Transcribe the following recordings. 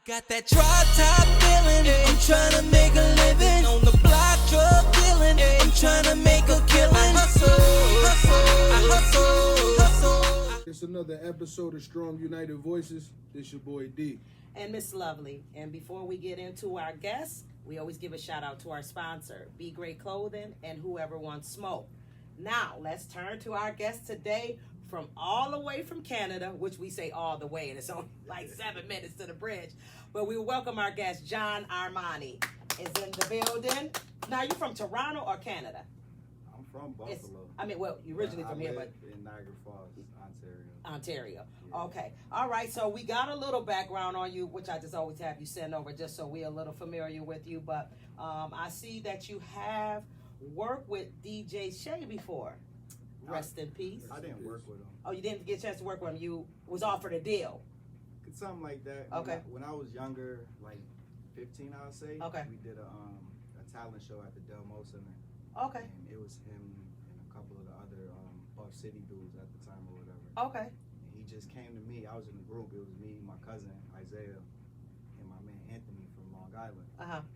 Got that drop-top feeling, I'm tryna make a living. On the block, drug dealing, I'm tryna make a killing. Hustle. It's another episode of Strong United Voices. This your boy D. And Miss Lovely. And before we get into our guests, we always give a shout out to our sponsor, Be Great Clothing and Whoever Wants Smoke. Now, let's turn to our guest today from all the way from Canada, which we say all the way, and it's only like 7 minutes to the bridge. But we welcome our guest, John Armani, is in the building. Now, you from Toronto or Canada? I'm from Buffalo. You originally from here, but in Niagara Falls, Ontario. Ontario. Yeah. Okay. All right. So we got a little background on you, which I just always have you send over just so we're a little familiar with you. But I see that you have worked with DJ Shay before. Rest in peace. I didn't work with him. Oh, you didn't get a chance to work with him. You was offered a deal. Something like that. Okay. When I was younger, like 15, I would say. Okay. We did a talent show at the Del Mo Center. Okay. And it was him and a couple of the other Buff City dudes at the time or whatever. Okay. And he just came to me. I was in the group. It was me, my cousin Isaiah, and my man Anthony from Long Island. Uh-huh. And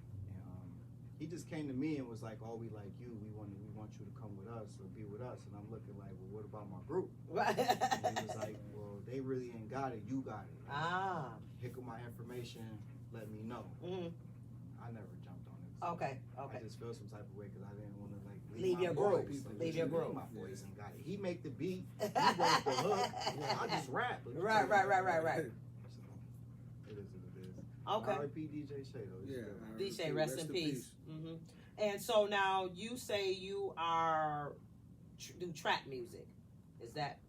he just came to me and was like, "Oh, we like you. We want you to come with us or be with us." And I'm looking like, "Well, what about my group?" Right. And he was like, "Well, they really ain't got it. You got it. Pick up my information. Let me know." Mm-hmm. I never jumped on it. Okay. I just felt some type of way because I didn't want to like Leave your my group. voice. Leave your group. My voice ain't got it. He make the beat. He wrote the hook. I just rap. Right. So, it is what it is. Okay. R.I.P. DJ Shay though. Yeah. DJ, rest in peace. Mm-hmm. And so now you say you are do trap music. Is that?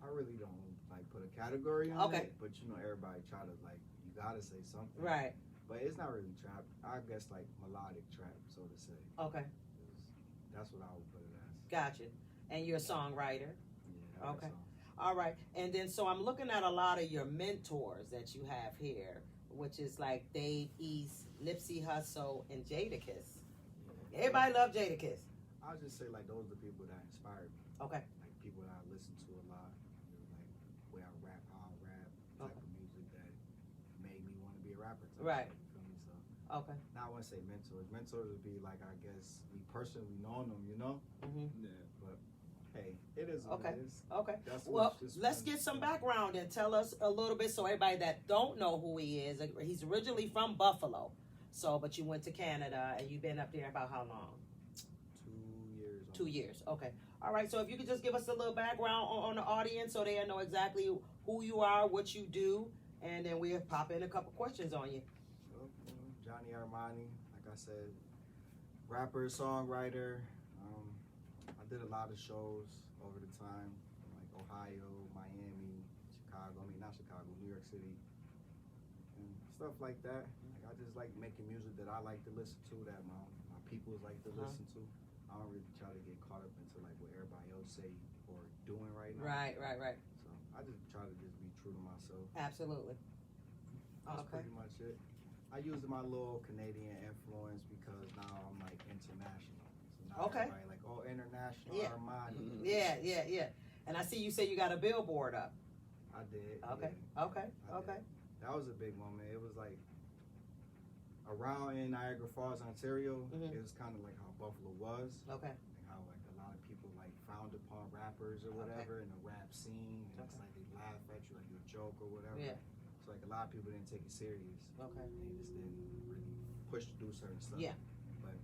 I really don't like put a category on Okay. it, but you know everybody try to like you gotta say something. Right. But it's not really trap. I guess like melodic trap, so to say. Okay. That's what I would put it as. Gotcha. And you're a songwriter. Yeah. I Okay. guess so. All right. And then so I'm looking at a lot of your mentors that you have here, which is like Dave East, Nipsey Hussle, and Jadakiss. Yeah. Everybody love Jadakiss. I'll just say like those are the people that inspired me. Okay. Like people that I listen to a lot. You know, like where I rap, how I rap, type of music that made me want to be a rapper. Right. You feel me? So Okay. now I want to say mentors. Mentors would be like I guess me personally knowing them, you know. Mm-hmm. Yeah. But hey, it is what Okay. it is. Okay. That's Well, what's just let's fun. get some background and tell us a little bit so everybody that don't know who he is. He's originally from Buffalo. So, but you went to Canada and you've been up there about how long? 2 years. 2 years. Okay. All right. So if you could just give us a little background on the audience so they know exactly who you are, what you do, and then we'll pop in a couple questions on you. Well, Johnny Armani, like I said, rapper, songwriter. I did a lot of shows over the time, like Ohio, Miami, Chicago. I mean, not Chicago, New York City, and stuff like that. Like I just like making music that I like to listen to, that my peoples like to listen to. I don't really try to get caught up into like what everybody else say or doing right now. Right. So I just try to just be true to myself. Absolutely. That's Okay. pretty much it. I used my little Canadian influence because now I'm like international. So now Okay. everybody like, oh, international Yeah. Armani. Yeah. And I see you say you got a billboard up. I did. Okay. Yeah. Okay. I Okay. did. That was a big moment. It was like around in Niagara Falls, Ontario. Mhm. It was kind of like how Buffalo was. Okay. And how like a lot of people like frowned upon rappers or whatever in the rap scene. And it's Okay. like they laugh at you like you're a joke or whatever. Yeah. So like a lot of people didn't take it serious. Okay. And they just didn't really push to do certain stuff. Yeah. But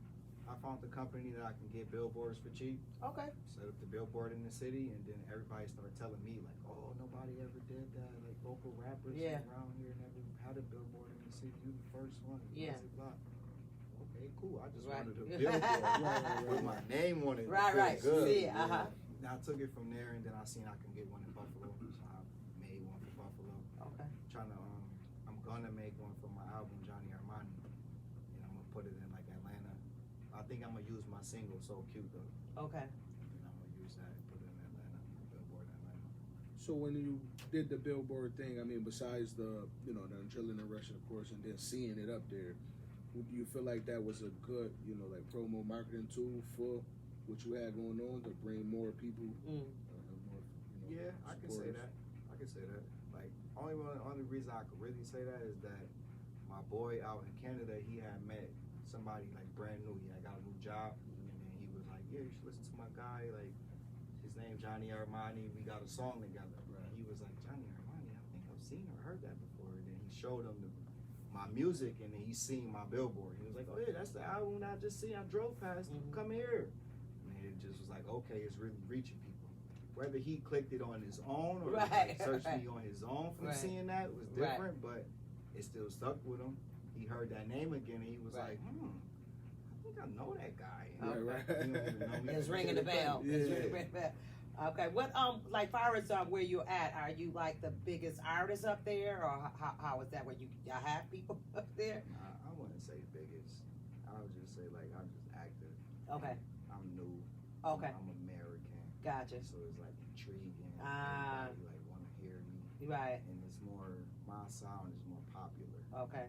I found the company that I can get billboards for cheap. Okay. Set up the billboard in the city, and then everybody started telling me like, "Oh, nobody ever did that. Like local rappers Yeah. around here never had a billboard in the city. You the first one." Yeah. Blah, blah, blah. Okay, cool. I just Right. wanted a billboard with my name on it. Right, Feel right. Good. See, uh-huh. And I took it from there, and then I seen I can get one in Buffalo, so I made one for Buffalo. Okay. Trying to, I'm gonna make one for my album Johnny Armani, and I'm gonna put it in like Atlanta. I think I'm gonna use my single "So Cute" though. Okay. And I'm gonna use that and put it in Atlanta, billboard in Atlanta. So when you did the billboard thing, I mean, besides the the adrenaline rush, of course, and then seeing it up there, do you feel like that was a good like promo marketing tool for what you had going on to bring more people? Mm. Yeah, I can say that. Only reason I could really say that is that boy out in Canada, he had met somebody like brand new. He had got a new job, and then he was like, "Yeah, you should listen to my guy. Like, his name Johnny Armani. We got a song together." Right. And he was like, "Johnny Armani, I think I've seen or heard that before." And then he showed him my music, and then he seen my billboard. He was like, "Oh yeah, that's the album that I just seen. I drove past. Come here." And then it just was like, okay, it's really reaching people. Whether he clicked it on his own or like, searched me on his own from seeing that was different, but it still stuck with him. He heard that name again, and he was like, I think I know that guy. And Right. he don't even know me. It's ringing the bell. Yeah. It's ringing the bell. Okay, what like far as where you at? Are you like the biggest artist up there, or how is that? Where y'all have people up there? I wouldn't say biggest. I would just say like I'm just active. Okay. I'm new. Okay. I'm American. Gotcha. So it's like intriguing. Ah. Everybody like want to hear me. Right. And it's more, my sound is more popular. Okay.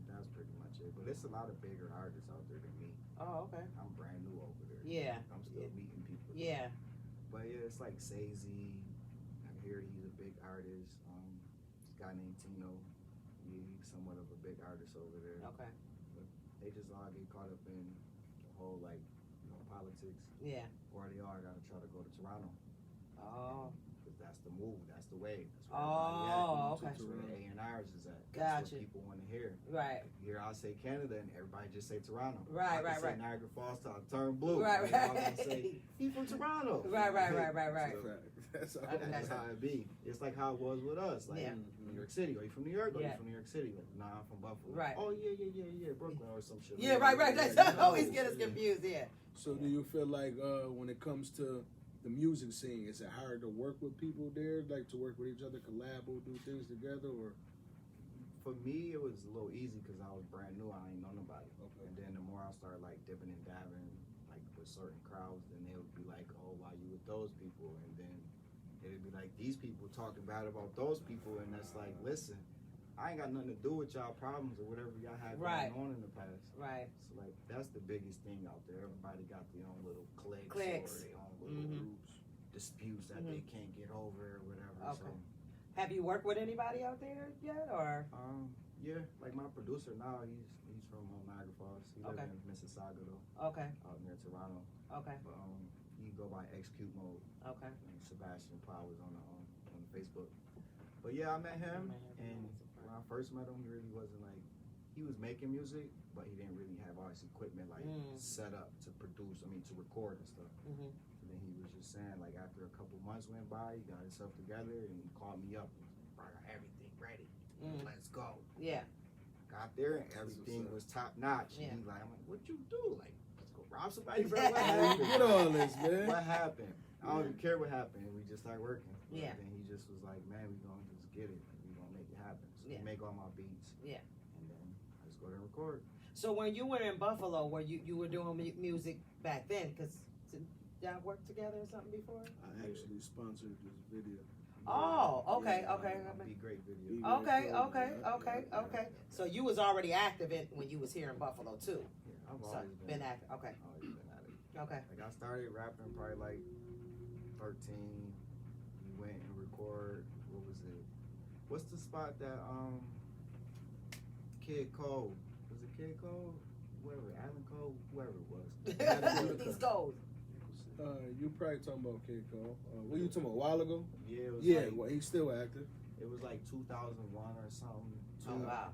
That's pretty much it. But it's a lot of bigger artists out there than me. Oh, okay. I'm brand new over there. Yeah. I'm still meeting people. Yeah. But yeah, it's like Sazy. I hear he's a big artist. This guy named Tino. He's somewhat of a big artist over there. Okay. But they just all get caught up in the whole like, politics. Yeah. Or they all gotta try to go to Toronto. Oh. Because that's the move. That's the way. That's Oh, okay. That's where the A&Rs is at. That's Gotcha. what people want to hear. Right. Here I say Canada and everybody just say Toronto. Right, I can say right. Niagara Falls till I turn blue. Right, And y'all right. gonna say, he from Toronto. Right. So, That's all. that's how it be. It's like how it was with us. Like Yeah. New York City. Are you from New York? Or Yeah. you from New York City? Like, nah, I'm from Buffalo. Right. Oh yeah, Brooklyn or some shit. Yeah. Right. That's You I always know. get us confused. Yeah. So do you feel like when it comes to the music scene, is it hard to work with people there, like to work with each other, collab, or do things together, or? For me, it was a little easy because I was brand new. I ain't know nobody. Okay. And then the more I started like dipping and dabbing, like with certain crowds, then they would be like, "Oh, why you with those people?" And then it'd be like these people talking bad about those people, and that's like, listen, I ain't got nothing to do with y'all problems or whatever y'all had Right. going on in the past. Right. So like that's the biggest thing out there. Everybody got their own little cliques. Cliques. Or their own little Mhm. groups, disputes that they can't get over or whatever. Okay. Have you worked with anybody out there yet, or? So yeah, like my producer now, he's from Niagara Falls. He lives Okay. in Mississauga though, Okay. out near Toronto. Okay. But he go by Execute Mode. Okay. And Sebastian Powers on the Facebook. But yeah, I met him, and when I first met him, he really wasn't like, he was making music, but he didn't really have all his equipment like set up to produce. To record and stuff. Mhm. And then he was just saying like after a couple months went by, he got himself together and he called me up. And was like, "Bro, I got everything ready. Let's go." Yeah. Got there and everything was top notch. Yeah. And he's like, I'm like, "What you do? Like, let's go rob somebody, bro? What happened? Get all this, man. What happened? I don't even care what happened." And we just started working. Yeah. And then he just was like, "Man, we gonna just get it. Like, we gonna make it happen." So Yeah. he make all my beats. Yeah. And then I just go there and record. So when you were in Buffalo, were you were doing music back then? Cause y'all worked together or something before? I actually sponsored this video. Oh, okay, okay. Be great video. Okay. So you was already active when you was here in Buffalo too. Yeah, I've So always been active. Okay. Always been at it. Okay. Like I started rapping probably like 13. We went and record. What was it? What's the spot that Kid Cole? Was it Kid Cole? Whoever, Alan Cole, whoever it was. These goals. You probably talking about Kid Cole. What you talking about? A while ago? Yeah, it was Yeah, like, well, he's still active. it was like 2001 or something. Oh wow.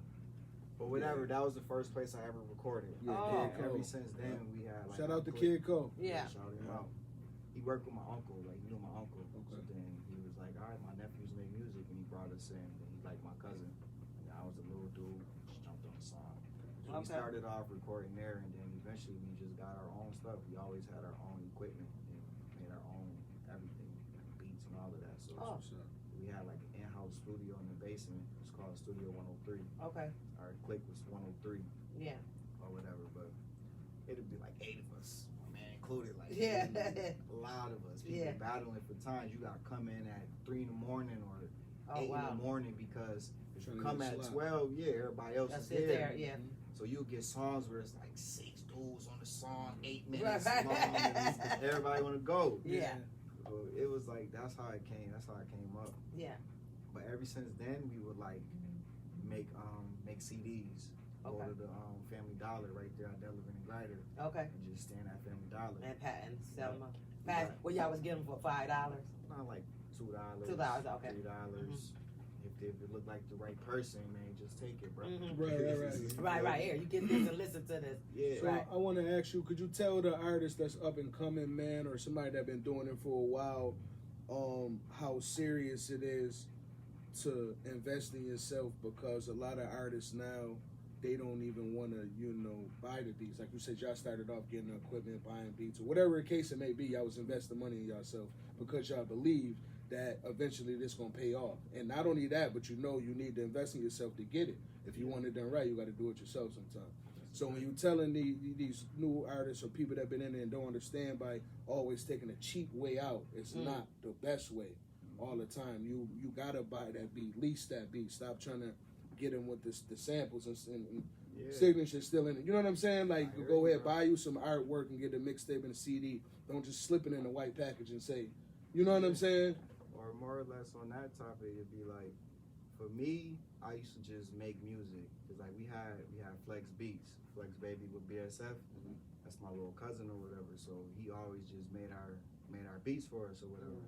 But whatever, that was the first place I ever recorded. Yeah, Oh. Kid Cole. Ever since then, we had like Shout out to clip. Kid Cole. Yeah. Shout him Yeah. out. He worked with my uncle, like he knew my uncle. Okay. So then he was like, "All right, my nephews make music," and he brought us in. And he liked my cousin. And I was a little dude, just jumped on the song. So we Okay. started off recording there, and then eventually we just got our own stuff. We always had our own equipment and made our own everything, like beats and all of that. So Oh. we had like an in-house studio in the basement. It's called Studio 103. Okay. Our clique was 103 Yeah. or whatever, but it'd be like 8 of us, my man included. Like Yeah. a lot of us. People Yeah. battling for times. You gotta come in at 3 in the morning or Oh 8 in wow. the morning because if Trying you to come get at slot. 12, yeah, everybody else That's is it there. there. Yeah. So you'll get songs where it's like 6 dudes on the song, 8 Right. minutes long, and everybody wanna go. Yeah. So it was like that's how it came. That's how it came up. Yeah. But ever since then, we would like make make CDs. Go Okay. to the Family Dollar right there at Delavan and Grider, Okay. and just stand at Family Dollar. And patent, sell them. Right. What y'all was getting for $5? Not like $2, $2, okay. $3. If it looked like the right person, man, just take it, bro. Right. Here, you get this and listen to this. Yeah. So I want to ask you, could you tell the artist that's up and coming, man, or somebody that been doing it for a while, how serious it is to invest in yourself? Because a lot of artists now, they don't even want to, buy the beats. Like you said, y'all started off getting the equipment, buying beats, or whatever the case it may be. Y'all was investing money in yourself because y'all believe that eventually this gonna pay off. And not only that, but you need to invest in yourself to get it. If you want it done right, you got to do it yourself sometimes. So when you're telling these new artists or people that been in there and don't understand by always taking a cheap way out, it's not the best way all the time. You gotta buy that beat, lease that beat. Stop trying to get in with the samples and signature still in it. You know what I'm saying? Like, go ahead, buy you some artwork and get a mixtape and a CD. Don't just slip it in a white package and say, you know what I'm saying? Or more or less on that topic, it'd be like, for me, I used to just make music. Cause like we had Flex Beats, Flex Baby with BSF. That's my little cousin or whatever. So he always just made our beats for us or whatever.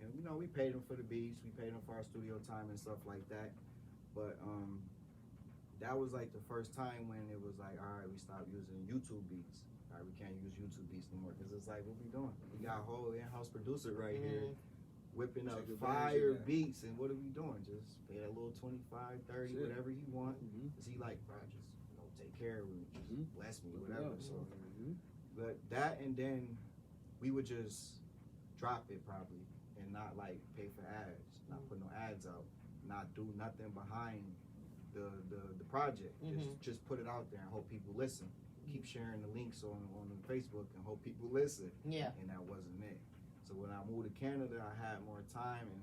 And we paid him for the beats, we paid him for our studio time and stuff like that. But that was like the first time when it was like, all right, we stopped using YouTube beats. All right, we can't use YouTube beats no more. Cause it's like, what we doing? We got a whole in-house producer right here whipping up fire beats, and what are we doing? Just pay that little 25, 30, whatever he want. Cause he like, bro, just take care of me, just bless me, whatever. So, but that, and then we would just drop it probably, and not like pay for ads, not put no ads out, not do nothing behind the project. Just put it out there and hope people listen. Keep sharing the links on Facebook and hope people listen. Yeah. And that wasn't it. So when I moved to Canada, I had more time, and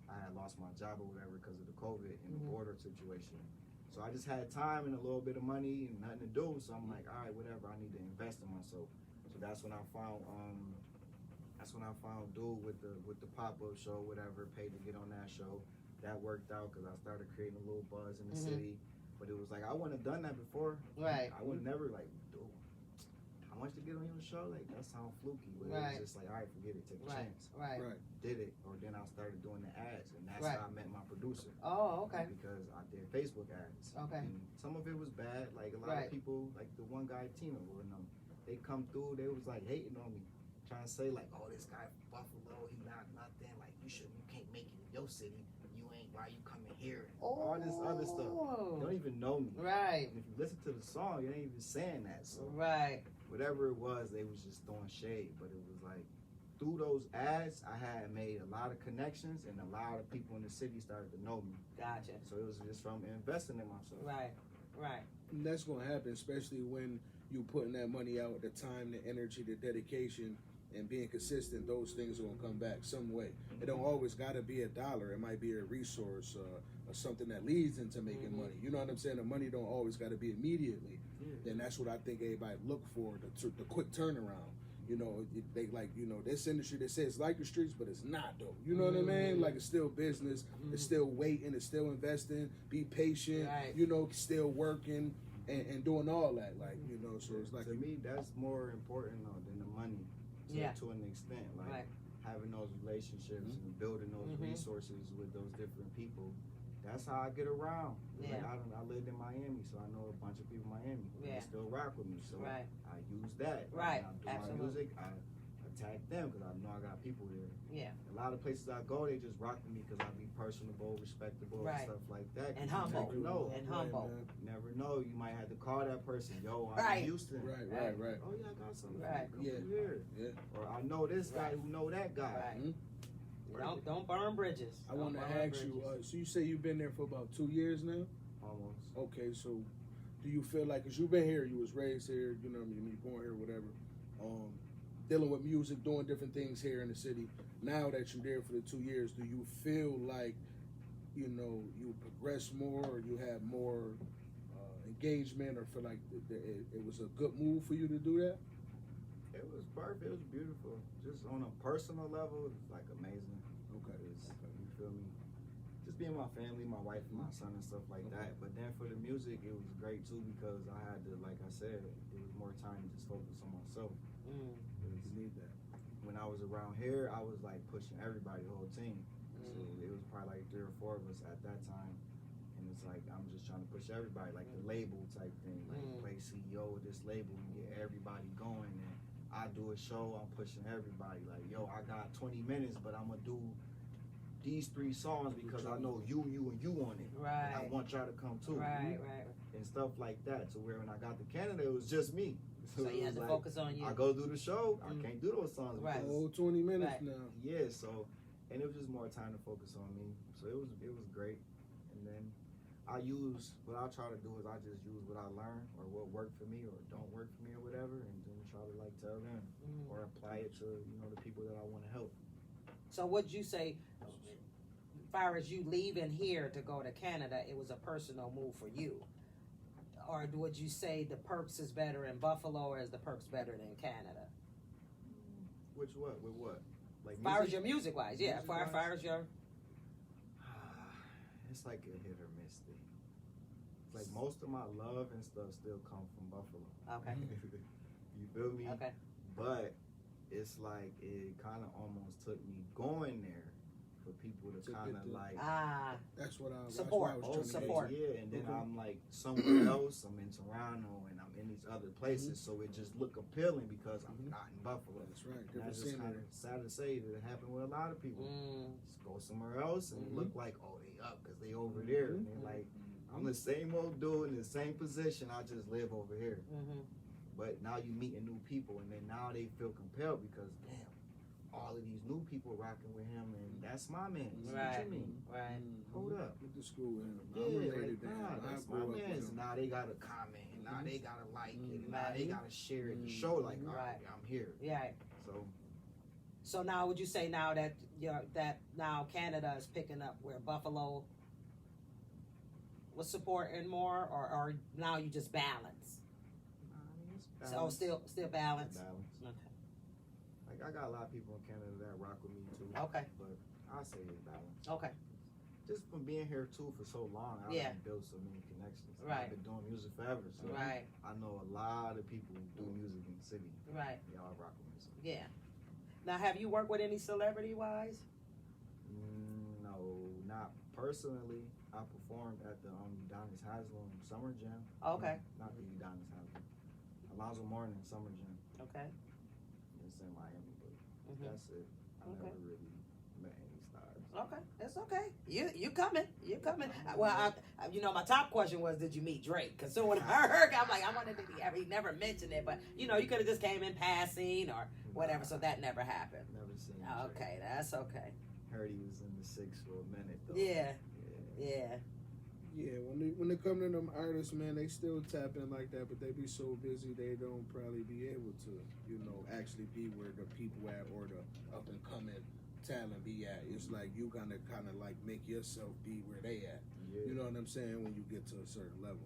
I had lost my job or whatever because of the COVID and the border situation. So I just had time and a little bit of money and nothing to do. So I'm like, all right, whatever. I need to invest in myself. So that's when I found dude with the pop-up show, whatever. Paid to get on that show. That worked out because I started creating a little buzz in the city. But it was like I wouldn't have done that before. Right. I would never like, dude, how much to get on your show? Like, that sounds fluky. But it was just like, all right, forget it, take a chance. Right. Did it, or then I started doing the ads, and that's how I met my producer. Oh, okay. Because I did Facebook ads. Okay. And some of it was bad. Like a lot of people, like the one guy Tina, they come through. They was like hating on me, trying to say like, oh, this guy from Buffalo, he not nothing. Like you can't make it in your city. You ain't. Why you coming here? And all this other stuff. They don't even know me. Right. And if you listen to the song, you ain't even saying that. So whatever it was, they was just throwing shade. But it was like, through those ads, I had made a lot of connections, and a lot of people in the city started to know me. Gotcha. So it was just from investing in myself. Right. And that's going to happen, especially when you putting that money out, the time, the energy, the dedication, and being consistent. Those things are going to come back some way. It don't always got to be $1. It might be a resource or something that leads into making money. You know what I'm saying? The money don't always got to be immediately. And that's what I think everybody look for, the quick turnaround. They like, this industry, they say it's like the streets, but it's not though. You know what I mean? Like, it's still business, it's still waiting, it's still investing, be patient, still working and doing all that. Like, so it's like. To me, that's more important though than the money to an extent. Like, having those relationships and building those resources with those different people. That's how I get around. Like, I lived in Miami, so I know a bunch of people in Miami. They still rock with me, so I use that. Right. When I do my music, I attack them because I know I got people there. Yeah. A lot of places I go, they just rock with me because I be personable, respectable, and stuff like that. And humble. You never know. And humble. You never know. You might have to call that person. Yo, I'm in Houston. Right. Oh yeah, I got something. Right. Come here. Yeah. Or I know this guy who know that guy. Don't burn bridges. I want to ask you, so you say you've been there for about 2 years now? Almost. Okay, so do you feel like, because you've been here, you was raised here, you know what I mean, you born here, whatever, dealing with music, doing different things here in the city, now that you're there for the 2 years, do you feel like, you progress more, or you have more engagement, or feel like it was a good move for you to do that? It was perfect. It was beautiful. Just on a personal level, it's like amazing. Okay. You feel me? Just just being my family, my wife and my son and stuff like that. But then for the music, it was great too because I had to, like I said, it was more time to just focus on myself. You need that. When I was around here, I was like pushing everybody, the whole team. So it was probably like 3 or 4 of us at that time. And it's like, I'm just trying to push everybody, like the label type thing, like play CEO of this label and get everybody going. And I do a show, I'm pushing everybody. Like, yo, I got 20 minutes, but I'm going to do these 3 songs because I know you and you on it. Right. And I want y'all to come too. Right. And stuff like that. So where when I got to Canada, it was just me. So you had to like, focus on you. I go do the show, I can't do those songs. Right. Oh, 20 minutes now. Yeah, so, and it was just more time to focus on me. So it was great. And then what I try to do is I just use what I learned or what worked for me or don't work for me or whatever, and then try to like tell them or apply it to, the people that I want to help. So what'd you say, as far as you leaving here to go to Canada, it was a personal move for you? Or would you say the perks is better in Buffalo or is the perks better than Canada? Which what? With what? Like As far as music? your music-wise, yeah. As far as your... It's like a hit or miss thing. It's like most of my love and stuff still come from Buffalo. Okay. You feel me? Okay. But it's like it kind of almost took me going there for people to kind of like That's what I support. was trying to Support. yeah, and then I'm like somewhere else. I'm in Toronto and I'm in these other places, so it just look appealing because I'm not in Buffalo. That's right. And that's just kind of sad to say that it happened with a lot of people. Just go somewhere else and look like, oh, they up because they over there. And they're like, I'm the same old dude in the same position. I just live over here. But now you meeting new people, and then now they feel compelled because damn, all of these new people rocking with him, and that's my man. Right. What you mean? Right. Hold up. With the school with him. Yeah, I'm like, nah, that's my man. Now they gotta comment, and now they gotta like it, and now they gotta share it to show like, all right, I'm here. Yeah. So now would you say now that now Canada is picking up where Buffalo was supporting more, or now you just balance? it's So balance. still balance. Balance. Okay. Like I got a lot of people in Canada that rock with me too. Okay. But I say it's balance. Okay. Just from being here too for so long, I've built so many connections. Right. I've been doing music forever, so Right. I know a lot of people who do music in the city. Right. Y'all rock with me. So. Yeah. Now, have you worked with any celebrity-wise? No, not personally. I performed at the Udonis Haslam Summer Jam. Okay. Not the Udonis Haslam. Alonzo Mourning Summer Jam. Okay. It's in Miami, but that's it. I Okay. never really met any stars. Okay, it's okay. You coming? You coming? Well, my top question was, did you meet Drake? Because so when I heard, I'm like, I wanted to he never mentioned it, but you could have just came in passing or whatever. So that never happened. Never seen Drake. Okay, that's okay. Heard he was in the 6 for a minute though. Yeah. Yeah, when they come to them artists, man, they still tap in like that, but they be so busy they don't probably be able to, actually be where the people at or the up and coming talent be at. It's like you gotta kind of like make yourself be where they at. Yeah. You know what I'm saying? When you get to a certain level.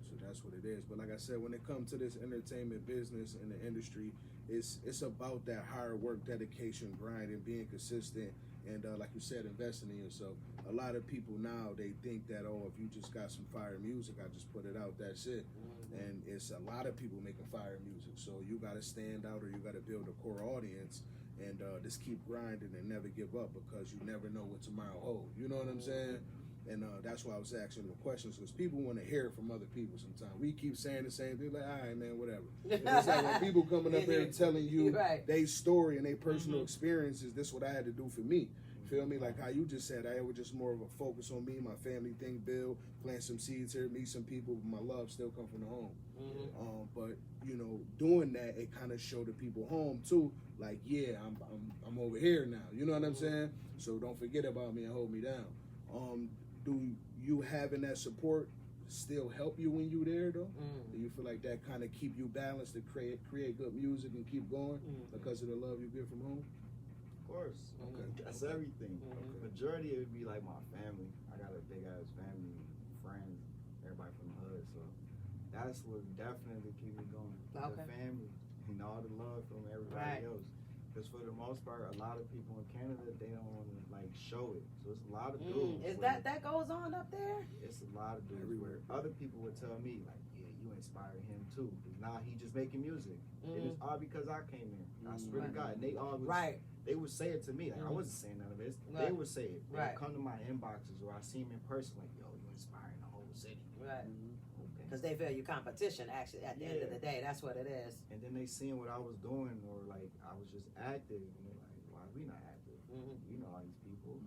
So that's what it is. But like I said, when it comes to this entertainment business and the industry, it's about that hard work, dedication, grind, and being consistent. And like you said, investing in yourself. A lot of people now, they think that, if you just got some fire music, I just put it out, that's it. And it's a lot of people making fire music. So you got to stand out or you got to build a core audience and just keep grinding and never give up because you never know what tomorrow holds. You know what I'm saying? And that's why I was asking the questions because people want to hear it from other people sometimes. We keep saying the same thing, like, all right, man, whatever. And it's like when people coming up here and telling you their story and their personal experiences, this is what I had to do for me. Feel me? Like how you just said, I was just more of a focus on me, my family thing, build, plant some seeds here, meet some people, but my love still come from the home. But doing that, it kind of showed the people home too, like, yeah, I'm over here now. You know what I'm saying? So don't forget about me and hold me down. Do you having that support still help you when you there though? Do you feel like that kind of keep you balanced to create good music and keep going because of the love you get from home? Of course. Okay. That's everything. Majority of it would be like my family. I got a big ass family, friends, everybody from the hood. So that's what definitely keep me going. The family and all the love from everybody else. Because for the most part, a lot of people in Canada, they don't want to like show it. So it's a lot of dudes. Is that goes on up there? It's a lot of dudes where other people would tell me like, yeah, you inspired him too. Now he just making music. And it's all because I came in. I swear to God. And they always they would say it to me. Like I wasn't saying none of this. They would say it. They would come to my inboxes or I see them in person like, yo, you inspiring the whole city. Right. Because they feel you competition, actually, at the end of the day. That's what it is. And then they seeing what I was doing, or like I was just active, and they're like, why we not active? We know all these people.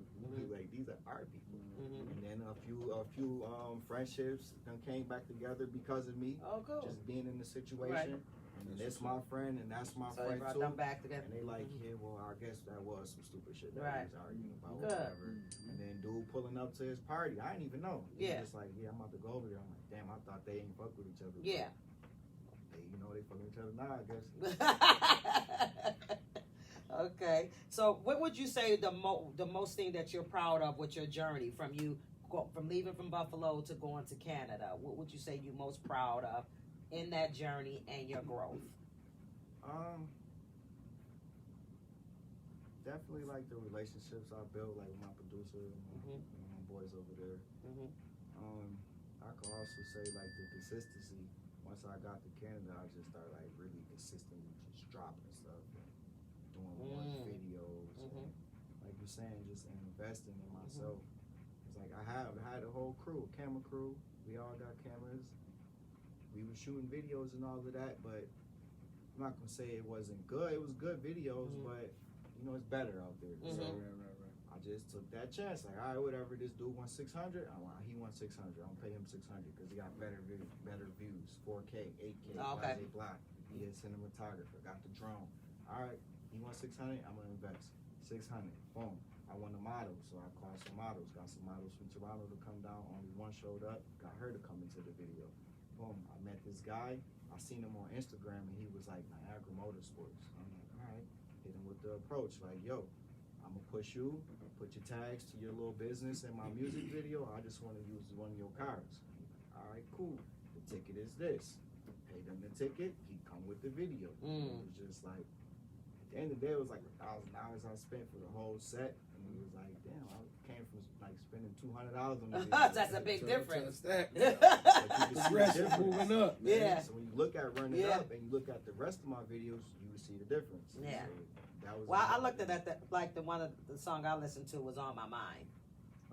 Like, these are our people. And then a few friendships came back together because of me. Oh, cool. Just being in the situation. And that's my friend, and that's my friend brought too. them back together. And they like, yeah, well, I guess that was some stupid shit that we was arguing about, whatever. And then dude pulling up to his party, I didn't even know. He was just like, yeah, I'm about to go over there. I'm like, damn, I thought they ain't fuck with each other. Yeah. They, they fuck with each other now, I guess. Okay. So, what would you say the most thing that you're proud of with your journey from leaving from Buffalo to going to Canada? What would you say you're most proud of in that journey and your growth? Definitely like the relationships I built, like with my producer and my boys over there. I could also say like the consistency. Once I got to Canada, I just started like really consistently just dropping stuff and doing more videos. And, like you're saying, just investing in myself. It's like I had a whole crew, camera crew. We all got cameras. We were shooting videos and all of that, but I'm not gonna say it wasn't good. It was good videos, but it's better out there. So I just took that chance. Like, all right, whatever. This dude wants 600. He wants 600. I'm gonna pay him 600 because he got better views, 4K, 8K, blah. He a cinematographer. Got the drone. All right, he wants 600. I'm gonna invest 600. Boom. I want a model, so I called some models. Got some models from Toronto to come down. Only one showed up. Got her to come into the video. Boom. I met this guy. I seen him on Instagram, and he was like Niagara Motorsports. I'm like, all right. Hit him with the approach, like, yo, I'm gonna push you, put your tags to your little business in my music video. I just want to use one of your cars. All right, cool. The ticket is this. Pay them the ticket. He come with the video. It was just like, at the end of the day, it was like $1,000 I spent for the whole set, and it was like, damn, I came from like spending $200 on the video. That's a big difference. The rest is moving up, man. Yeah. So when you look at Run It Up and you look at the rest of my videos, you will see the difference. Yeah. So that was I looked at that, like the one of the song I listened to was On My Mind.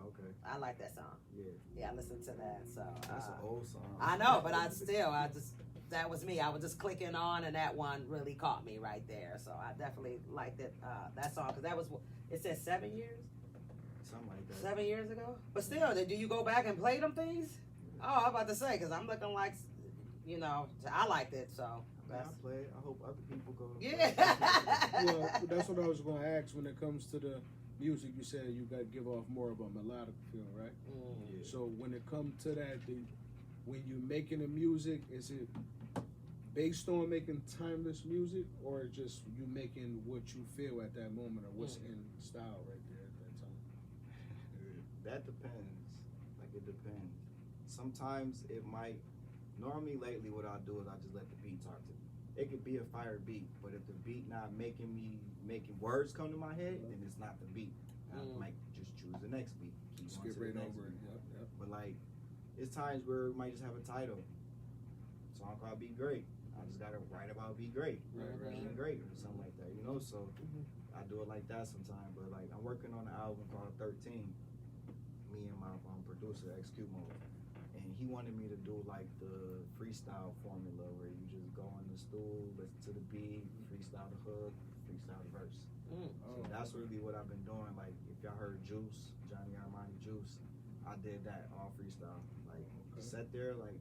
Okay. I like that song. Yeah, I listened to that. So that's an old song. I know, but that was me. I was just clicking on, and that one really caught me right there. So I definitely liked it, that song, because it said 7 years. Something like that. 7 years ago. But still, do you go back and play them things? Oh, I'm about to say, because I'm looking like, I liked it, so. I play it. I hope other people go. Yeah. Well, that's what I was going to ask when it comes to the music. You said you got to give off more of a melodic feel, right? Yeah. So when it comes to that, when you're making the music, is it based on making timeless music, or just you making what you feel at that moment, or what's in style right there at that time? That depends. Like, it depends. Sometimes it might. Normally, lately, what I do is I just let the beat talk to me. It could be a fire beat, but if the beat not making words come to my head, then it's not the beat. I might just choose the next beat. Skip right over it. Yep. But like, it's times where we might just have a title. Song called "Be Great." I just gotta write about be great, being great, or something like that. So I do it like that sometimes. But like, I'm working on an album called 13. Me and my producer, Execute Mode. And he wanted me to do like the freestyle formula where you just go in the stool, listen to the beat, freestyle the hook, freestyle the verse. So that's really what I've been doing. Like, if y'all heard Juice, Johnny Armani Juice, I did that all freestyle. Like, sat there, like,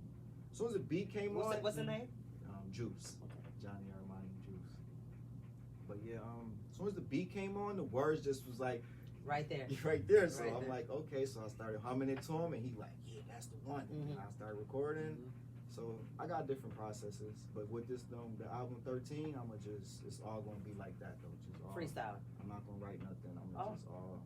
as soon as the beat came on. What's the name? Juice. Johnny Armani Juice. But yeah, as soon as the beat came on, the words just was like, right there. Right there. So I'm like, okay. So I started humming it to him, and he like, yeah, that's the one. And I started recording. So I got different processes, but with this the album 13, it's all gonna be like that though. Just all freestyle. I'm not gonna write nothing. I'm gonna just all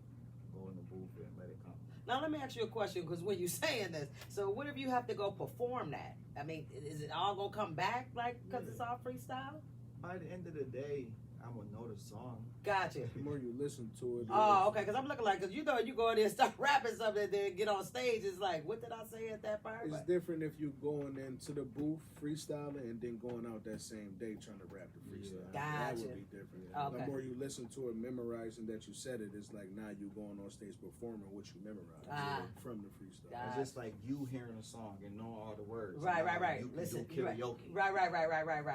go in the booth and let it come. Now let me ask you a question, because when you're saying this, so what if you have to go perform that? I mean, is it all gonna come back like because it's all freestyle? By the end of the day, I'm gonna know the song. Gotcha. The more you listen to it. Oh, okay. Because I'm looking like, because you know, you go in there and start rapping something, and then get on stage. It's like, what did I say at that part? It's different if you going into the booth freestyling and then going out that same day trying to rap the freestyle. That Gotcha. would be different. Okay. The more you listen to it, memorizing that you said it, it's like now you going on stage performing what you memorized from the freestyle. Gotcha. It's just like you hearing a song and knowing all the words. Right. You can Listen, do karaoke. Right.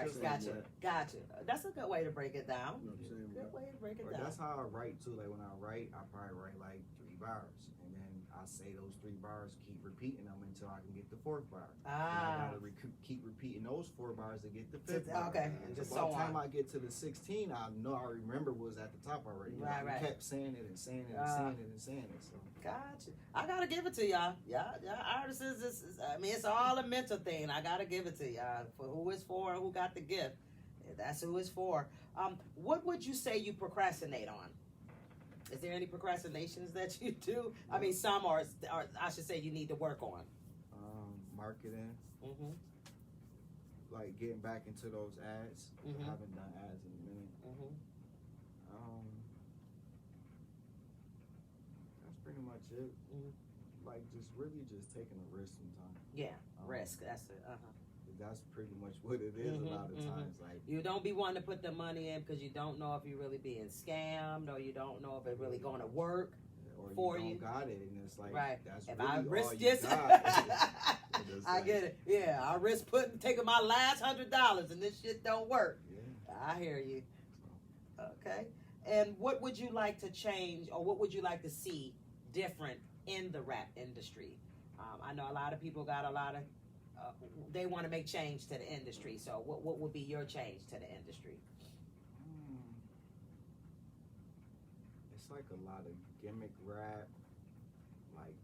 Just like Gotcha. That's a good way to break it down. You know what I'm saying? Good way to break it Or down. that's how I write too. Like when I write, I probably write like 3 bars, and then I say those 3 bars, keep repeating them until I can get the 4th bar. And I gotta keep repeating those 4 bars to get the 5th bar. Okay, And just by so the time on. I get to the 16, I know I remember was at the top already. Right. I kept saying it and saying it and saying it and saying it. So Gotcha. I gotta give it to y'all. Yeah, artists is I mean, it's all a mental thing. I gotta give it to y'all for who it's for and who got the gift. That's who it's for. What would you say you procrastinate on? Is there any procrastinations that you do? I mean, some are I should say you need to work on. marketing, Mm-hmm. like getting back into those ads. Mhm. I haven't done ads in a minute. Mm-hmm. That's pretty much it. Mhm. Like just taking a risk sometimes. Yeah, risk. That's it. That's pretty much what it is Mhm, a lot of mhm. times. Like You don't be wanting to put the money in because you don't know if you're really being scammed or you don't know if it's really going to work. or For you you. don't got it, and it's like Right. that's If really I all risk you this, got. It's I like, get it. Yeah, I risk taking my last $100 and this shit don't work. Yeah. I hear you. Okay. And what would you like to change, or what would you like to see different in the rap industry? I know a lot of people got a lot of, they want to make change to the industry. So what would be your change to the industry? It's like a lot of gimmick rap. Like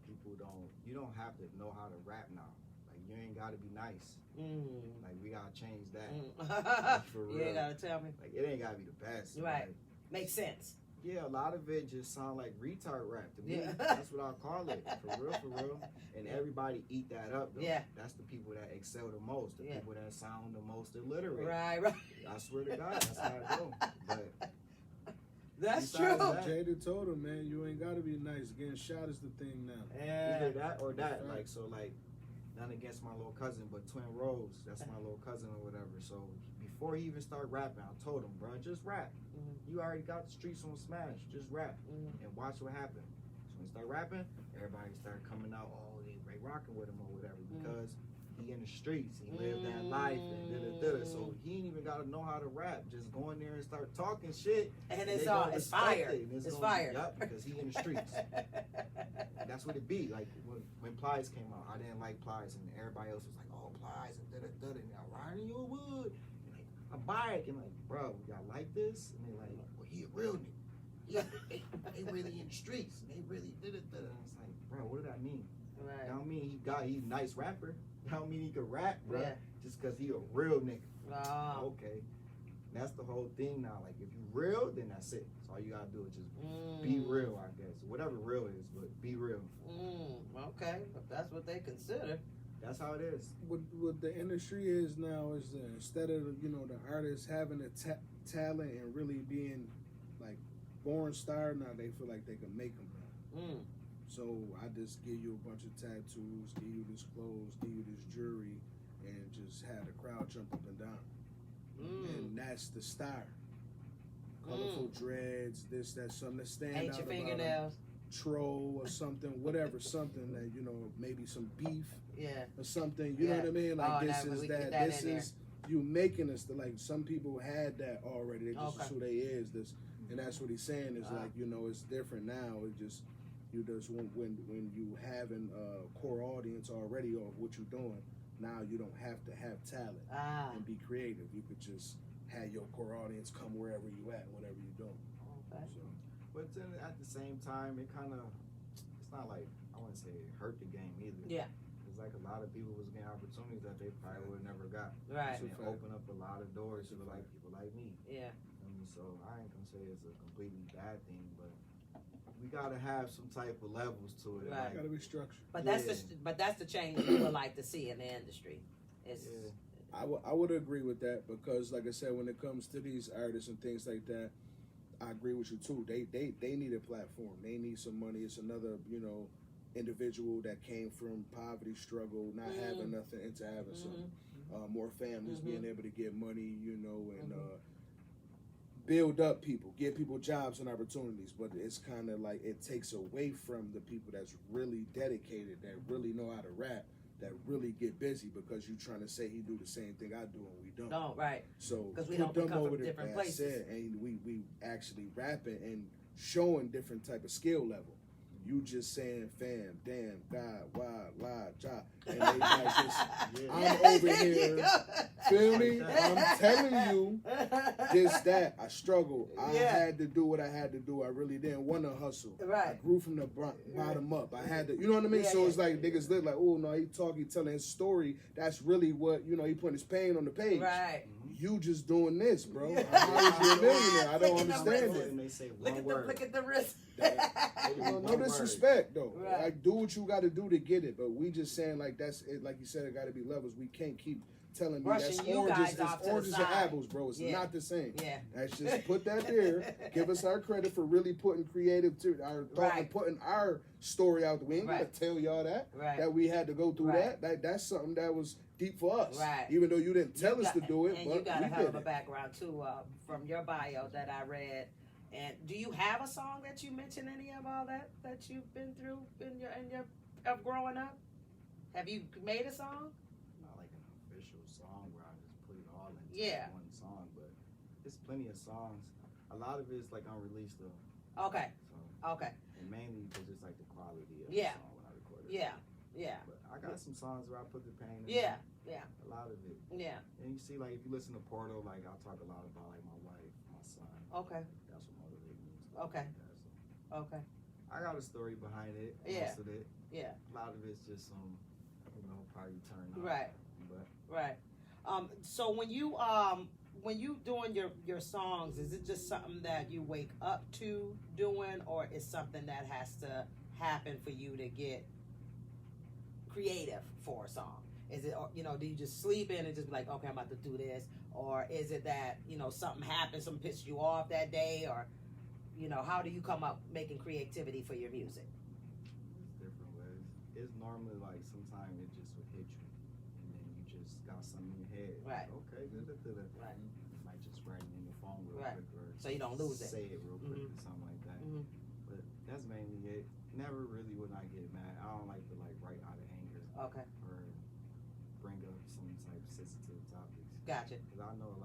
you don't have to know how to rap now. Like you ain't got to be nice. Like we gotta change that. For You real. ain't gotta tell me. Like it ain't gotta be the best. Right. Like, Makes sense. yeah, a lot of it just sound like retard rap to me. Yeah. That's what I call it. For real. And everybody eat that up though. Yeah. That's the people that excel the most. The Yeah. people that sound the most illiterate. Right. I swear to God, that's how I go. But That's Besides true. that- Jada told him, man, you ain't gotta be nice. Getting shot is the thing now. either that or that. Like so like none against my little cousin, but Twin Rose, that's my little cousin or whatever. So before he even started rapping, I told him, bro, just rap. Mhm. You already got the streets on smash. Just rap Mhm. and watch what happens. So when he started rapping, everybody started coming out, oh, they rocking with him or whatever because he in the streets, he lived that life and da-da-da. So he ain't even gotta know how to rap. Just go in there and start talking shit. And they it's gonna it's respect fire. it, and It's gonna fire. be, yup, because he in the streets. And that's what it be. Like when Plies came out, I didn't like Plies, and everybody else was like, "Oh, Plies," and da da da. And I'm riding your wood, and like a bike, and like, bro, y'all like this? And they like, well, he a real nigga. Yeah, they really in the streets, and they really da da da. And it's like, bro, what does that mean? Right. That don't mean he's a nice rapper. That don't mean he can rap, bro. Yeah. Just because he a real nigga. Oh. Okay. That's the whole thing now. Like, if you real, then that's it. So all you gotta do is just be real, I guess. Whatever real is, but be real. Okay, if that's what they consider. That's how it is. What the industry is now is instead of the artists having the talent and really being like born star, now they feel like they can make them now. So I just give you a bunch of tattoos, give you this clothes, give you this jewelry, and just have the crowd jump up and down. And that's the star. Colorful dreads, this, that, something that stand Paint out your about 'em. fingernails. Troll or something, whatever, something that maybe some beef Yeah. or something. You know Yeah. what I mean? Like Oh, this no, is we that. get that This in is you making us. Like some people had that already. This is Okay. who they is. This, and that's what he's saying is like it's different now. It just you just when you having a core audience already of what you're doing. Now you don't have to have talent and be creative. You could just have your core audience come wherever you at, whatever you're doing. Okay. So. But then at the same time, it's not like, I wouldn't say it hurt the game either. Yeah. It's like a lot of people was getting opportunities that they probably would have never got. Right. And it opened up a lot of doors to like people like me. Yeah. So I ain't gonna say it's a completely bad thing, but we gotta have some type of levels to it. Right. Gotta be structured. But that's the change you would like to see in the industry. It's I would agree with that because, like I said, when it comes to these artists and things like that, I agree with you too. They need a platform. They need some money. It's another individual that came from poverty, struggle, not having nothing, into having something. More families being able to get money, and build up people, give people jobs and opportunities. But it's kind of like it takes away from the people that's really dedicated, that really know how to rap, that really get busy, because you trying to say he do the same thing I do and we don't. No, right. So because we put don't them come over from there, different that's places. it, and we actually rapping and showing different type of skill level. You just saying fam, damn, God, why, lie, job. And they like just, I'm over here, feel me? I'm telling you, this, that, I struggled. I had to do what I had to do. I really didn't want to hustle. Right. I grew from the bottom up. I had to, you know what I mean? So it's like niggas look like, oh no, he telling his story. That's really what, he putting his pain on the page. Right. You just doing this, bro. How is you a millionaire? I don't understand it. And they say Look at the wrist. No disrespect though. Right. Like, do what you got to do to get it. But we just saying like that's it. Like you said, it got to be levels. We can't keep telling me that's oranges. It's oranges and apples, bro. It's not the same. Yeah. That's just put that there. Give us our credit for really putting creative to our thought and putting our story out. We ain't gonna tell y'all that we had to go through that. That's something that was deep for us. Right. Even though you didn't tell us to do it, and but you got we a hell did of a it. background too, from your bio that I read. And do you have a song that you mention any of all that you've been through in your of growing up? Have you made a song? Not like an official song where I just put it all into one song, but there's plenty of songs. A lot of it is like unreleased though. Okay. So, okay. And mainly because it's like the quality of the song when I record it. Yeah. Yeah. But I got some songs where I put the pain in. Yeah. A lot of it. Yeah. And you see, like, if you listen to Portal, like, I'll talk a lot about, like, my wife, my son. Okay. That's what motivated me. And stuff Okay. Like that, so. Okay. I got a story behind it. Yeah. Most of it. Yeah. A lot of it's just some, party turn on. Right. But. Right. So when you doing your songs, is it just something that you wake up to doing, or is something that has to happen for you to get creative for a song? Is it, do you just sleep in and just be like, okay, I'm about to do this? Or is it that, something happened, something pissed you off that day? Or, how do you come up making creativity for your music? It's different ways. It's normally like sometimes it just would hit you. And then you just got something in your head. Right. Like, okay, right. You might just write it in your phone real quick. Or so you don't lose it. Say it real quick or something like that. But that's mainly it. Never really when I get mad. I don't like to write out of anger. Okay. Or bring up some type of sensitive topics. Gotcha. Because I know,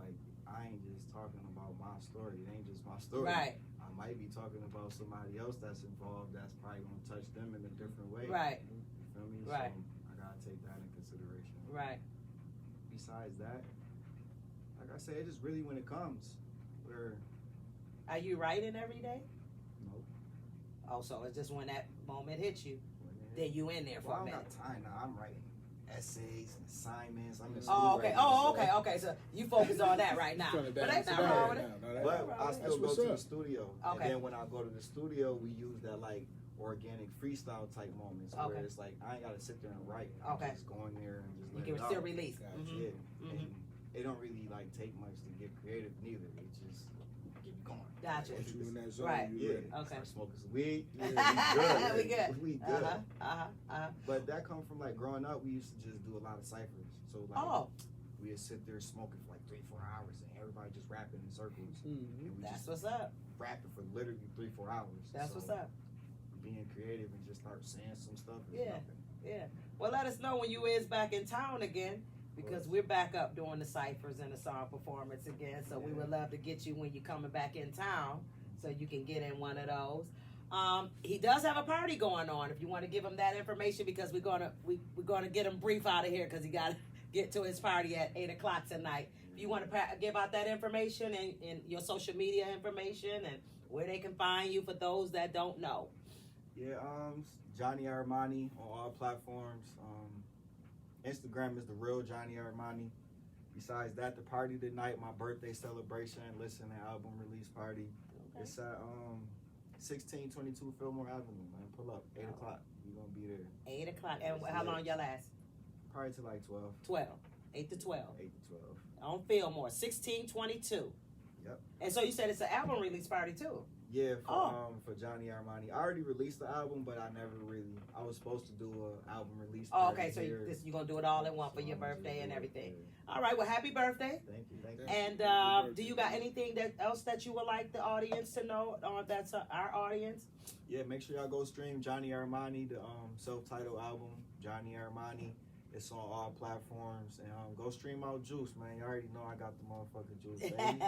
I ain't just talking about my story. It ain't just my story. Right. I might be talking about somebody else that's involved that's probably going to touch them in a different way. Right. You feel me? Right. So, I got to take that in consideration. Right. Besides that, like I said, it's just really when it comes. Are you writing every day? Nope. Oh, so it's just when that moment hits you, then you in there for a minute. I don't got time now. I'm writing essays and assignments. I'm in school okay. right now, Okay. So you focus on that right now. But that's not wrong with it. But I still go to the studio. Okay. And then when I go to the studio, we use that organic freestyle type moments where it's like I ain't gotta sit there and write. I just go in there and just let you it can still out. release. Yeah. And it don't really take much to get creative neither. It just get you going. Gotcha. Once you in that zone, Right. you ready. Okay. Start smoking some weed. We good. We good. Uh-huh. But that come from growing up. We used to just do a lot of ciphers. So we would sit there smoking for 3-4 hours, and everybody just rapping in circles. And we That's just what's up. rapping for literally 3-4 hours. That's what's up. Being creative and just start saying some stuff is nothing. Yeah. Well, let us know when you is back in town again, because we're back up doing the ciphers and the song performance again. So we would love to get you when you're coming back in town, so you can get in one of those. He does have a party going on. If you want to give him that information, because we're gonna get him brief out of here because he got to get to his party at 8:00 tonight. If you want to give out that information and your social media information and where they can find you for those that don't know. Yeah, Johnny Armani on all platforms. Instagram is the real Johnny Armani. Besides that, the party tonight, my birthday celebration, listen to album release party. Okay. It's at 1622 Fillmore Avenue, man. Pull up, 8:00. We're gonna be there. 8:00. And how long y'all last? Probably till 12. 12. 8 to 12. 8 to 12. On Fillmore, 1622. Yep. And so you said it's an album release party too. Yeah, for Johnny Armani. I already released the album, but I never really. I was supposed to do an album release. Oh, okay. So you're gonna do it all in one for your birthday and everything. All right. Well, happy birthday. Thank you. Thank you. And do you got anything else that you would like the audience to know? That's our audience. Yeah, make sure y'all go stream Johnny Armani, the self-titled album, Johnny Armani. It's on all platforms, and go stream out Juice, man. You already know I got the motherfucking Juice, baby.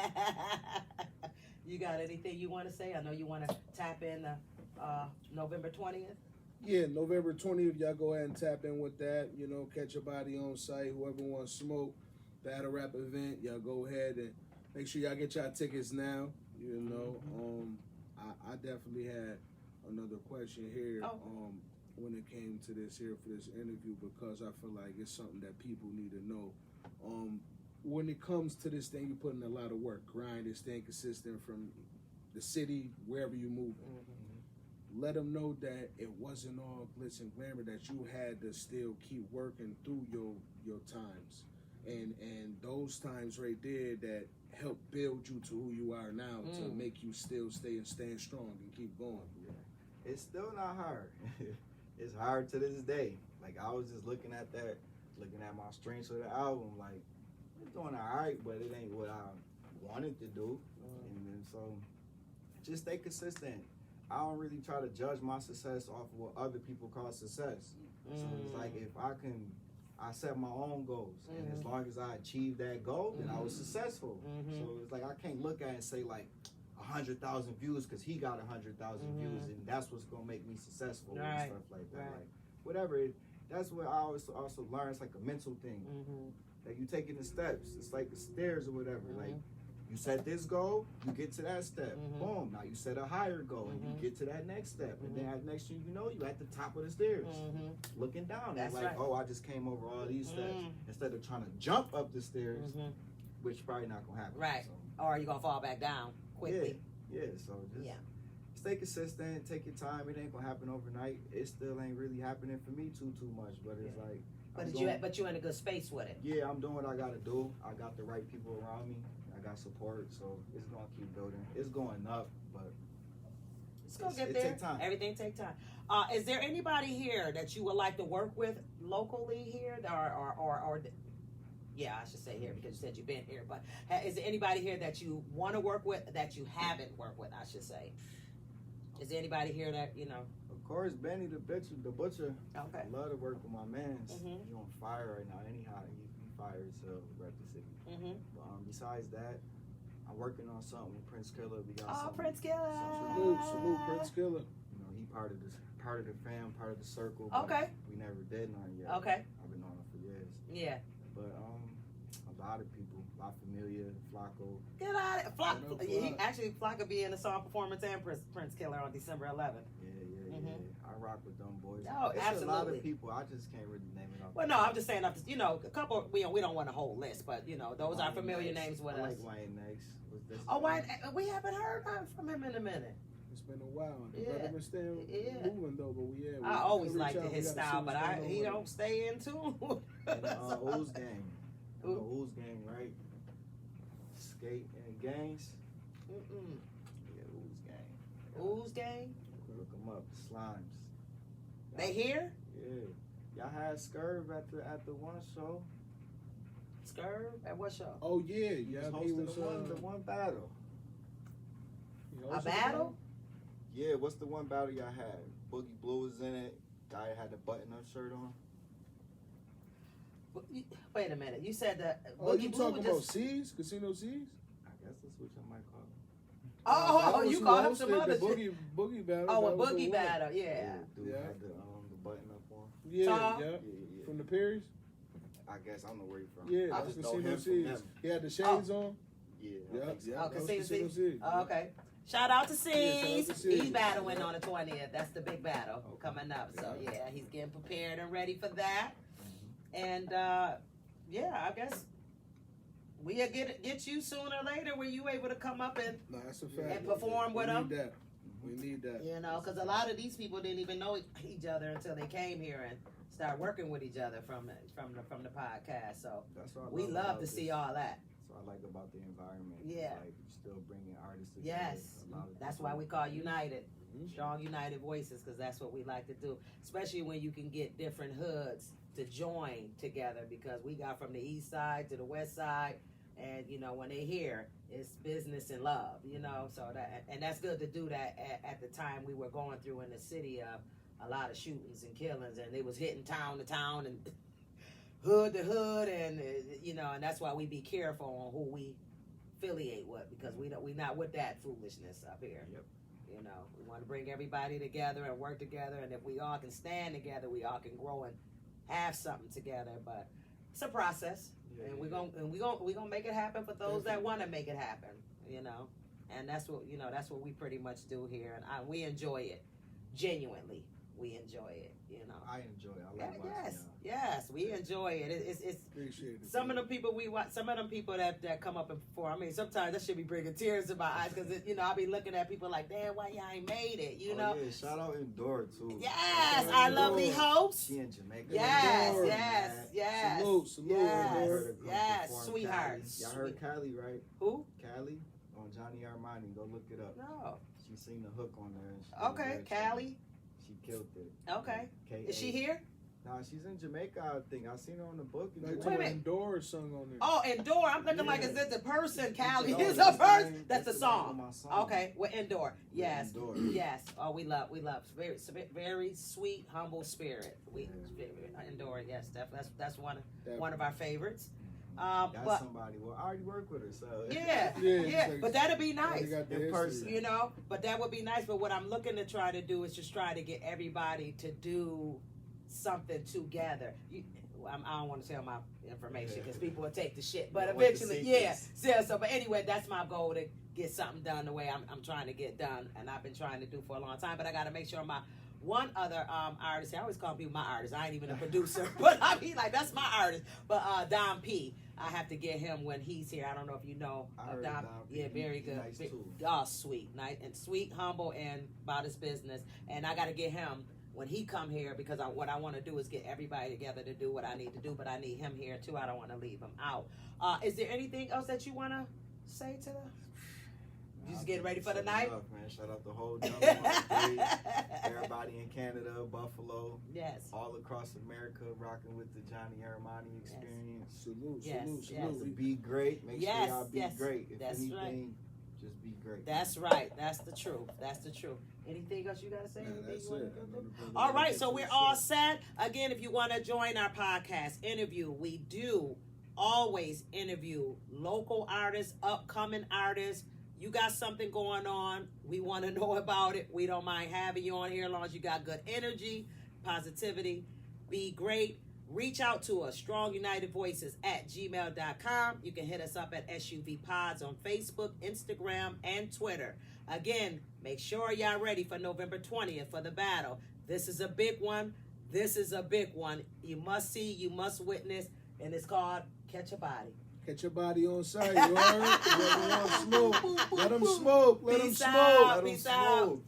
You got anything you want to say? I know you want to tap in November 20th. Yeah, November 20th, y'all go ahead and tap in with that. You know, catch a body on site. Whoever wants smoke, battle rap event, y'all go ahead and make sure y'all get y'all tickets now. You know, I definitely had another question here when it came to this here for this interview, because I feel like it's something that people need to know. When it comes to this thing, you put in a lot of work, grinding, staying consistent from the city, wherever you move. Let them know that it wasn't all glitz and glamour, that you had to still keep working through your times. And those times right there that help build you to who you are now, to make you still stand strong and keep going. Yeah. It's still not hard. It's hard to this day. Like, I was just looking at my streams for the album, like, it's doing all right, but it ain't what I wanted to do. And then so just stay consistent. I don't really try to judge my success off of what other people call success. So it's like, if I set my own goals, and as long as I achieve that goal, then I was successful. So it's like, I can't look at it and say like 100,000 views because he got 100,000 views, and that's what's gonna make me successful and stuff like that. Like, whatever. That's what I always also learn. It's like a mental thing. Like, you take it in steps. It's like the stairs or whatever. Like, you set this goal, you get to that step. Boom. Now you set a higher goal, and you get to that next step. And then next thing you know, you're at the top of the stairs, looking down. That's and like, oh, I just came over all these steps. Instead of trying to jump up the stairs, which probably not going to happen. Right. So, Or you're going to fall back down quickly. Yeah. So just stay consistent, take your time. It ain't going to happen overnight. It still ain't really happening for me too much. But it's like, But you're in a good space with it. Yeah, I'm doing what I got to do. I got the right people around me. I got support, so it's gonna keep building. It's going up, but it's gonna get there. Take time. Everything take time. Is there anybody here that you would like to work with locally here, or yeah, I should say here because you said you've been here. But is there anybody here that you want to work with that you haven't worked with? I should say. Is there anybody here that you know? Of course, Benny the butcher. Okay. I love to work with my mans. He on fire right now. Anyhow, he fired so rep the city. But besides that, I'm working on something with Prince Killer. We got Prince Killer. Salute Prince Killer. You know, he part of the fam, part of the circle. Okay. We never did none yet. Okay. I've been on it for years. Yeah. But a lot of people, La Familia, Flacco. Get out of it. Flocka be in the song performance and Prince Killer on December 11th. Yeah. I rock with them boys. Oh, it's absolutely. a lot of people. I just can't really name it off. Well, no, I'm just saying, you know, a couple. We don't want a whole list, but you know, those are familiar names with us. Like Wayne next. Wayne, we haven't heard from him in a minute. It's been a while. The brother been staying moving though, but I always liked his style, but he don't stay in tune. Ooze Gang. Ooze Gang, right? Skate and gangs. Yeah, Ooze Gang. Ooze Gang. Look them up. Slimes. They here? Yeah. Y'all had Scurv at the one show. Scurv at what show? Oh yeah, He was hosting the one battle. A battle? Yeah, what's the one battle y'all had? Boogie Blue was in it. Guy had a button-up shirt on. Wait a minute. You said that Boogie you Blue talking about C's? Casino C's? I guess that's what y'all might call it. Oh, you called him some other shit. Boogie battle. Oh, a boogie battle, yeah. Dude had the button up on. Yeah. From the Perrys? I guess I don't know where you're from. Yeah, I that's just know Casino him C's. from them. He had the shades on. Yeah. Casino C's. Okay. Shout out to C's. He's battling on the 20th. That's the big battle coming up. So yeah, he's getting prepared and ready for that. And I guess we'll get you sooner or later when you able to come up and that's a fact. And perform with them. We need that. You know, because a lot of these people didn't even know each other until they came here, and start working with each other from the podcast. So That's what I we love about to see this. all that. That's what I like about the environment. Yeah. It's like still bringing artists together. Yes, A lot of that's people- why we call United. Mhm. Strong United Voices, because that's what we like to do, especially when you can get different hoods to join together, because we got from the east side to the west side, and you know, when they hear it's business and love, you know, so that's good to do that at the time we were going through in the city of a lot of shootings and killings, and they was hitting town to town and hood to hood, and you know, and that's why we be careful on who we affiliate with, because we not with that foolishness up here. Yep. You know, we want to bring everybody together and work together, and if we all can stand together, we all can grow and have something together. But it's a process, Yeah, and yeah, we gonna make it happen for those that want to make it happen. You know, and that's what we pretty much do here, and we enjoy it genuinely. We enjoy it. You know. I enjoy it. I like watching Yes, we enjoy it. It's Appreciate it. some of the people we watch, some of them people that come up and perform. I mean, sometimes that should be bringing tears to my eyes, because you know, I'll be looking at people like, damn, why y'all ain't made it? You know. Yeah, shout out Endora too. Yes, Shout out our Endora. lovely host. She in Jamaica. Yes, Endora, yes, man. yes. Salute, yes, Endora. yes, Perform sweethearts. Cali. Y'all heard Cali, right? Who? Cali on Johnny Armani. Go look it up. No. She seen the hook on there. And she did Okay, a great Callie. job. She killed it. Okay. K-A. Is she here? Nah, she's in Jamaica, I think. I seen her on the book. In Like Wait a Jamaica. minute. Endora sung on there. Oh, Endor. I'm thinking like, Yeah. is it the person? Callie No, is a that's the person. name- That's the the name of song. my song. Okay, we're Endor. Yes. Endora. Yes. Oh, we love. Very, very sweet, humble spirit. We Endor. Yes, that's one of our favorites. That's But somebody. Well, I already work with her, so. yeah, Yeah, yeah. it's like- But that'd be They nice. got the In history. person. You know, but that would be nice. But what I'm looking to try to do is just try to get everybody to do something together. I don't want to tell my information because people will take the shit. But You don't want the eventually, yeah. secrets. So, but anyway, that's my goal, to get something done the way I'm trying to get done, and I've been trying to do for a long time. But I got to make sure my one other artist, I always call people my artist. I ain't even a producer, but I mean, like, that's my artist. But Don P, I have to get him when he's here. I don't know if you know I heard Don P. Yeah, very He good. nice too. Oh, sweet, nice and sweet, humble, and about his business. And I got to get him when he come here, because what I want to do is get everybody together to do what I need to do. But I need him here too. I don't want to leave him out. Is there anything else that you want to say to the? You just getting ready for the night? Enough, man. Shout out the whole Jungle, everybody in Canada, Buffalo, Yes. all across America, rocking with the Johnny Armani experience. Salute, Yes, salute, yes. salute. Be great. Make Yes, sure y'all be yes. great. If That's anything, right. just be great. That's right. That's the truth. That's the truth. Anything else you gotta say? Nah, Anything that's you wanna it. go I know through? the brother All gotta right, get so to we're the all show. set. Again, if you want to join our podcast interview, we do always interview local artists, upcoming artists. You got something going on, we want to know about it. We don't mind having you on here as long as you got good energy, positivity. Be great. Reach out to us, strongunitedvoices@gmail.com. You can hit us up at SUV Pods on Facebook, Instagram, and Twitter. Again, make sure y'all ready for November 20th for the battle. This is a big one. This is a big one. You must see, you must witness, and it's called Catch a Body. Catch your body on sight, you heard? Let them smoke. Let them smoke. Let them Peace smoke. out. Let 'em Peace out. smoke.